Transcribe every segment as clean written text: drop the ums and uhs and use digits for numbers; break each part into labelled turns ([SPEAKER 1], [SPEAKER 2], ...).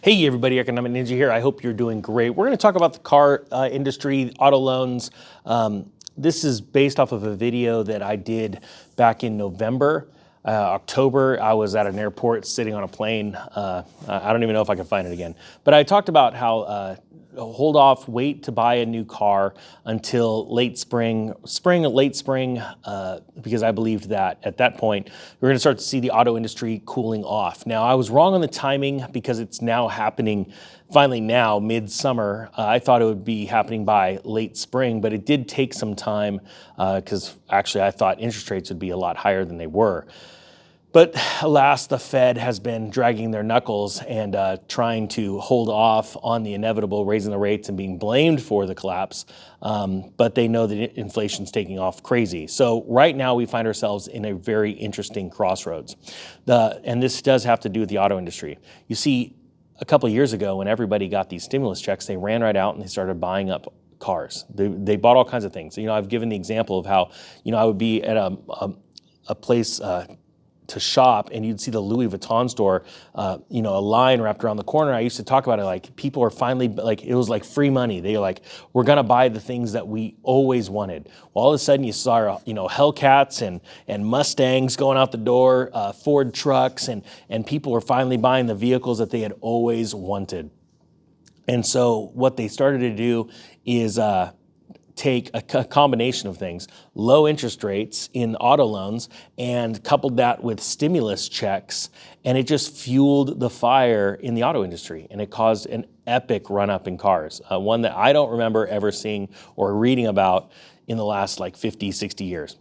[SPEAKER 1] Hey everybody, Economic Ninja here. I hope you're doing great. We're going to talk about the car industry, auto loans. This is based off of a video that I did back in November. October, I was at an airport sitting on a plane. I don't even know if I can find it again. But I talked about how hold off, wait to buy a new car until late spring, because I believed that at that point, we're going to start to see the auto industry cooling off. Now, I was wrong on the timing because it's now happening finally now, midsummer. I thought it would be happening by late spring, but it did take some time because actually I thought interest rates would be a lot higher than they were. But alas, the Fed has been dragging their knuckles and trying to hold off on the inevitable raising the rates and being blamed for the collapse. But they know that inflation's taking off crazy. So right now we find ourselves in a very interesting crossroads. And this does have to do with the auto industry. You see, a couple of years ago when everybody got these stimulus checks, they ran right out and they started buying up cars. They bought all kinds of things. You know, I've given the example of how, I would be at a place to shop and you'd see the Louis Vuitton store, a line wrapped around the corner. I used to talk about it like people are finally like, it was like free money. They were like, we're going to buy the things that we always wanted. Well, all of a sudden you saw, Hellcats and Mustangs going out the door, Ford trucks, and people were finally buying the vehicles that they had always wanted. And so what they started to do is, take a combination of things, low interest rates in auto loans, and coupled that with stimulus checks, and it just fueled the fire in the auto industry, and it caused an epic run up in cars, one that I don't remember ever seeing or reading about in the last like 50, 60 years.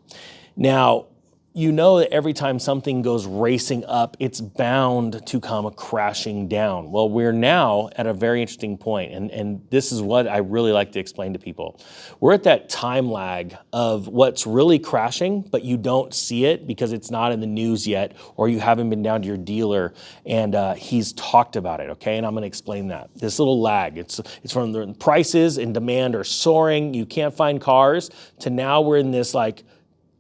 [SPEAKER 1] Now, you know that every time something goes racing up, it's bound to come crashing down. Well, we're now at a very interesting point, and this is what I really like to explain to people. We're at that time lag of what's really crashing, but you don't see it because it's not in the news yet, or you haven't been down to your dealer and he's talked about it, okay? And I'm gonna explain that. This little lag, it's from the prices and demand are soaring, you can't find cars, to now we're in this like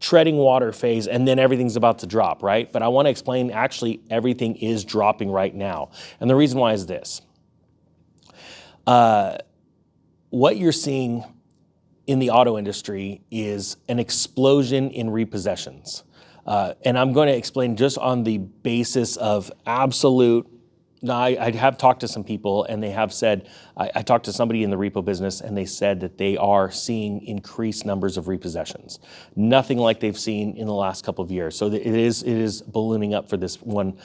[SPEAKER 1] treading water phase, and then everything's about to drop, right? But I want to explain actually everything is dropping right now. And the reason why is this. What you're seeing in the auto industry is an explosion in repossessions. And I'm going to explain just on the basis of absolute. Now, I have talked to some people and they have said, I talked to somebody in the repo business and they said that they are seeing increased numbers of repossessions. Nothing like they've seen in the last couple of years. So it is ballooning up for this one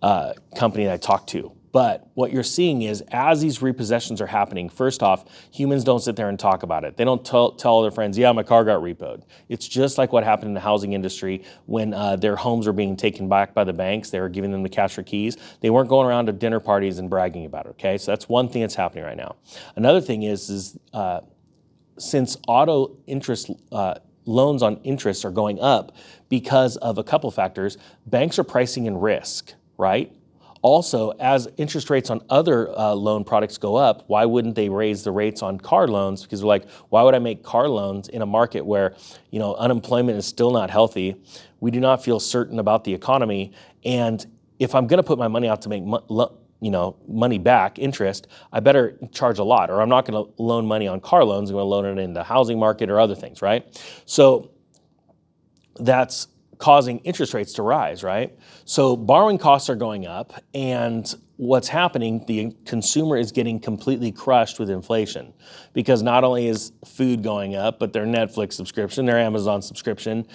[SPEAKER 1] company that I talked to. But what you're seeing is as these repossessions are happening, first off, humans don't sit there and talk about it. They don't tell their friends, yeah, my car got repoed. It's just like what happened in the housing industry when their homes were being taken back by the banks. They were giving them the cash for keys. They weren't going around to dinner parties and bragging about it, okay? So that's one thing that's happening right now. Another thing is since auto interest loans on interest are going up because of a couple factors, banks are pricing in risk, right? Also, as interest rates on other loan products go up, why wouldn't they raise the rates on car loans? Because they're like, why would I make car loans in a market where, unemployment is still not healthy? We do not feel certain about the economy. And if I'm going to put my money out to make money back, interest, I better charge a lot, or I'm not going to loan money on car loans. I'm going to loan it in the housing market or other things, right? So that's causing interest rates to rise, right? So borrowing costs are going up, and what's happening, the consumer is getting completely crushed with inflation because not only is food going up, but their Netflix subscription, their Amazon subscription,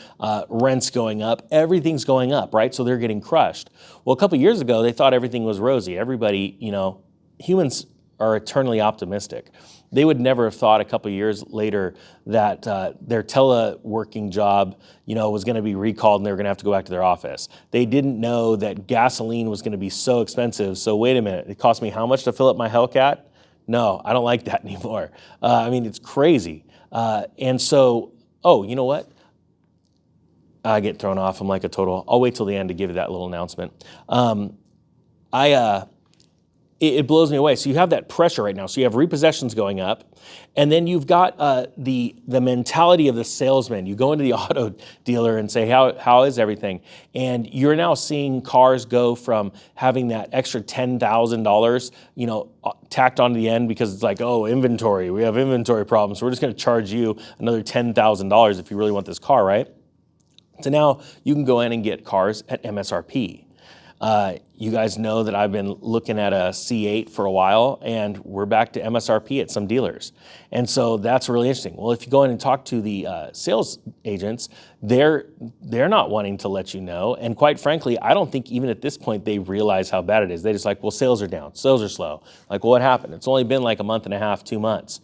[SPEAKER 1] rent's going up, everything's going up, right? So they're getting crushed. Well, a couple of years ago, they thought everything was rosy. Everybody, humans are eternally optimistic. They would never have thought a couple of years later that their teleworking job, was going to be recalled and they were going to have to go back to their office. They didn't know that gasoline was going to be so expensive. So wait a minute, it cost me how much to fill up my Hellcat? No, I don't like that anymore. It's crazy. And so, you know what? I get thrown off. I'm like a total. I'll wait till the end to give you that little announcement. it blows me away. So you have that pressure right now. So you have repossessions going up, and then you've got the mentality of the salesman. You go into the auto dealer and say, how is everything? And you're now seeing cars go from having that extra $10,000, tacked on to the end because it's like, oh, inventory. We have inventory problems. So we're just going to charge you another $10,000 if you really want this car, right? So now you can go in and get cars at MSRP. You guys know that I've been looking at a C8 for a while, and we're back to MSRP at some dealers. And so that's really interesting. Well, if you go in and talk to the sales agents, they're not wanting to let you know. And quite frankly, I don't think even at this point they realize how bad it is. They just like, well, sales are down, sales are slow. Like, well, what happened? It's only been like a month and a half, 2 months.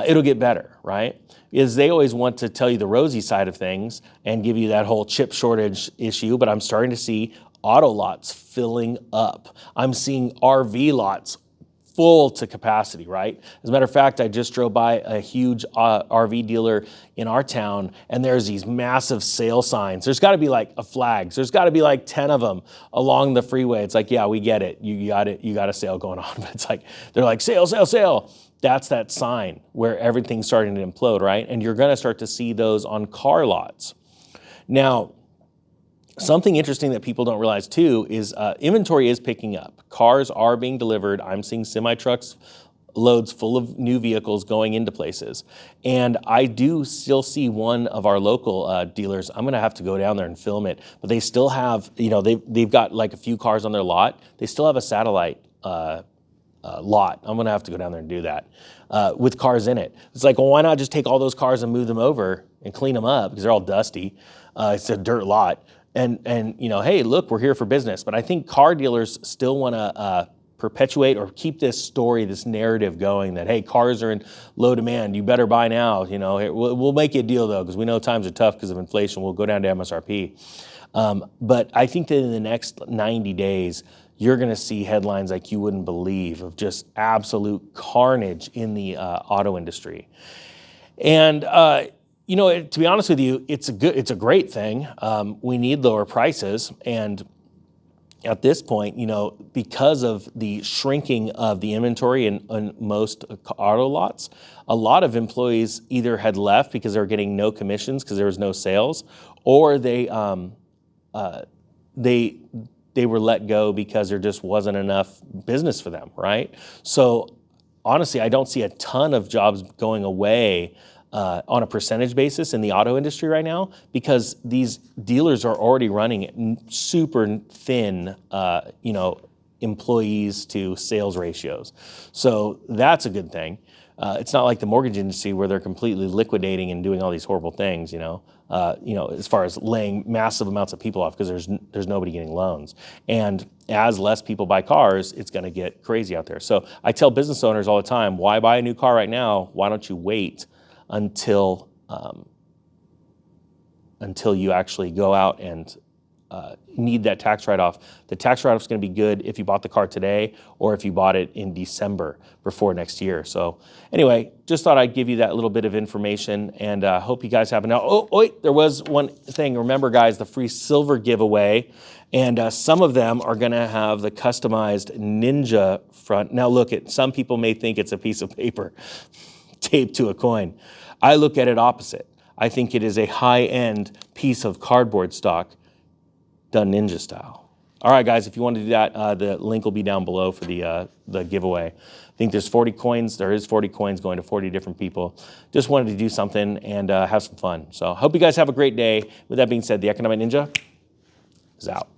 [SPEAKER 1] It'll get better, right? Is they always want to tell you the rosy side of things and give you that whole chip shortage issue, but I'm starting to see auto lots filling up. I'm seeing RV lots full to capacity, right? As a matter of fact, I just drove by a huge RV dealer in our town, and there's these massive sale signs. There's got to be like flags. There's got to be like 10 of them along the freeway. It's like, yeah, we get it. You got it. You got a sale going on. But it's like, they're like, sale, sale, sale. That's that sign where everything's starting to implode, right? And you're going to start to see those on car lots. Now, something interesting that people don't realize too is inventory is picking up. Cars are being delivered. I'm seeing semi-trucks loads full of new vehicles going into places. And I do still see one of our local dealers. I'm gonna have to go down there and film it, but they still have, they've got like a few cars on their lot. They still have a satellite lot. I'm gonna have to go down there and do that with cars in it. It's like, well, why not just take all those cars and move them over and clean them up because they're all dusty. It's a dirt lot. And hey, look, we're here for business. But I think car dealers still want to perpetuate or keep this story, this narrative going that, hey, cars are in low demand. You better buy now. We'll make you a deal, though, because we know times are tough because of inflation. We'll go down to MSRP. But I think that in the next 90 days, you're going to see headlines like you wouldn't believe of just absolute carnage in the auto industry. And to be honest with you, it's a great thing. We need lower prices, and at this point, because of the shrinking of the inventory in most auto lots, a lot of employees either had left because they were getting no commissions because there was no sales, or they were let go because there just wasn't enough business for them, right? So honestly, I don't see a ton of jobs going away on a percentage basis in the auto industry right now because these dealers are already running super thin, employees to sales ratios. So that's a good thing. It's not like the mortgage industry where they're completely liquidating and doing all these horrible things, as far as laying massive amounts of people off because there's nobody getting loans. And as less people buy cars, it's going to get crazy out there. So I tell business owners all the time, why buy a new car right now? Why don't you wait until you actually go out and need that tax write-off. The tax write-off is going to be good if you bought the car today or if you bought it in December before next year. So anyway, just thought I'd give you that little bit of information, and hope you guys have it now. Oh, wait, there was one thing. Remember, guys, the free silver giveaway, and some of them are going to have the customized Ninja front. Now, look, some people may think it's a piece of paper taped to a coin. I look at it opposite. I think it is a high-end piece of cardboard stock done ninja style. All right, guys, if you want to do that, the link will be down below for the giveaway. I think there's 40 coins. There is 40 coins going to 40 different people. Just wanted to do something and have some fun. So hope you guys have a great day. With that being said, the Economic Ninja is out.